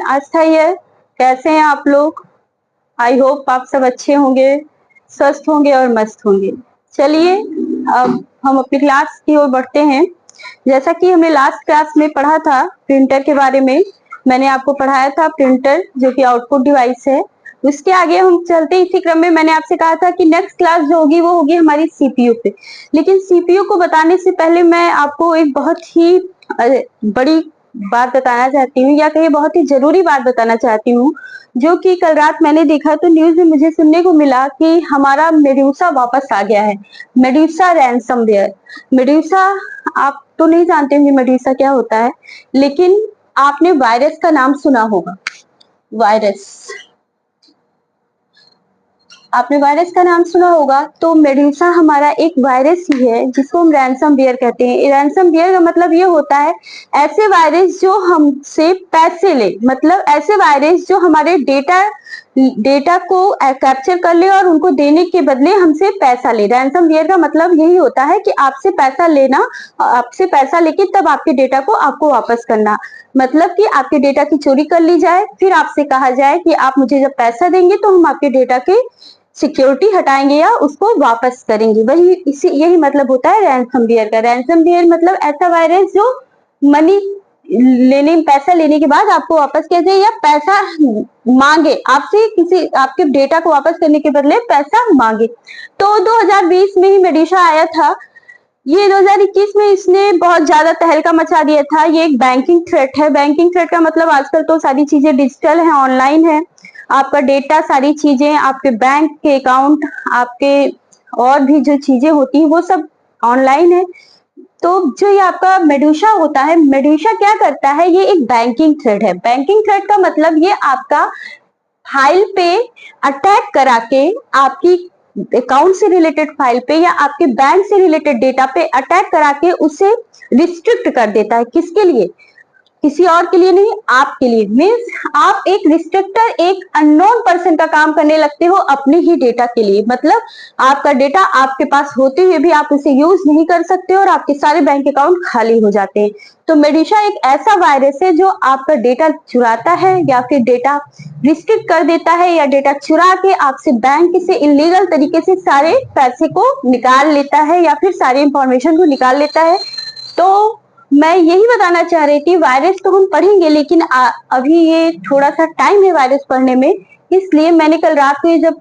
आस्था here. कैसे हैं आप लोग? आई होप आप सब अच्छे होंगे, स्वस्थ होंगे और मस्त होंगे। चलिए अब हम अपनी क्लास की ओर बढ़ते हैं। जैसा कि हमने लास्ट क्लास में पढ़ा था प्रिंटर के बारे में, मैंने आपको पढ़ाया था प्रिंटर जो कि आउटपुट डिवाइस है। उसके आगे हम चलते इसी क्रम में मैंने आपसे कहा था कि नेक्स्ट क्लास जो होगी वो होगी हमारी सीपीयू पे। लेकिन सीपीयू को बताने से पहले मैं आपको एक बहुत ही बड़ी बात बताना चाहती हूँ, या कहीं बहुत ही जरूरी बात बताना चाहती हूँ, जो कि कल रात मैंने देखा तो न्यूज में मुझे सुनने को मिला कि हमारा मेडूसा वापस आ गया है। Medusa ransomware. मेडूसा, आप तो नहीं जानते होंगे मेडूसा क्या होता है, लेकिन आपने वायरस का नाम सुना होगा। वायरस, आपने वायरस का नाम सुना होगा। तो मेडूसा हमारा एक वायरस ही है जिसको हम रैंसमवेयर कहते हैं। रैंसमवेयर का मतलब ये होता है ऐसे वायरस जो हमसे पैसे ले, मतलब ऐसे वायरस जो हमारे डेटा को कैप्चर कर ले और उनको देने के बदले हमसे पैसा ले। रैंसमवेयर का मतलब यही होता है कि आपसे पैसा लेना, आपसे पैसा लेके तब आपके डेटा को आपको वापस करना। मतलब कि आपके डेटा की चोरी कर ली जाए, फिर आपसे कहा जाए कि आप मुझे जब पैसा देंगे तो हम आपके डेटा के सिक्योरिटी हटाएंगे या उसको वापस करेंगे। वही इसी यही मतलब होता है रैंसमवेयर का। रैंसमवेयर मतलब ऐसा वायरस जो मनी पैसा लेने के बाद आपको वापस कैसे या पैसा मांगे आपसे, किसी आपके डेटा को वापस करने के बदले पैसा मांगे। तो 2020 में ही मेडूसा आया था। ये 2021 में इसने बहुत ज्यादा तहलका मचा दिया था। ये एक बैंकिंग थ्रेट है। बैंकिंग थ्रेट का मतलब आजकल तो सारी चीजें डिजिटल है, ऑनलाइन है। आपका डेटा, सारी चीजें, आपके बैंक के अकाउंट, आपके और भी जो चीजें होती है वो सब ऑनलाइन है। तो जो ये आपका मेडूसा होता है, मेडूसा क्या करता है, ये एक बैंकिंग थ्रेट है। बैंकिंग थ्रेट का मतलब ये आपका फाइल पे अटैक करा के, आपकी अकाउंट से रिलेटेड फाइल पे या आपके बैंक से रिलेटेड डेटा पे अटैक करा के उसे रिस्ट्रिक्ट कर देता है। किसके लिए? किसी और के लिए नहीं, आपके लिए। मीन्स आप एक रिस्ट्रिक्टर, एक अननोन पर्सन का काम करने लगते हो अपने ही डेटा के लिए। मतलब आपका डेटा आपके पास होते हुए भी आप उसे यूज नहीं कर सकते और आपके सारे बैंक अकाउंट खाली हो जाते हैं। तो मेडूसा एक ऐसा वायरस है जो आपका डेटा चुराता है या फिर डेटा रिस्ट्रिक्ट कर देता है या डेटा चुरा के आपसे बैंक से इलीगल तरीके से सारे पैसे को निकाल लेता है या फिर सारी इंफॉर्मेशन को निकाल लेता है। तो मैं यही बताना चाह रही थी, वायरस तो हम पढ़ेंगे लेकिन अभी ये थोड़ा सा टाइम है वायरस पढ़ने में, इसलिए मैंने कल रात में जब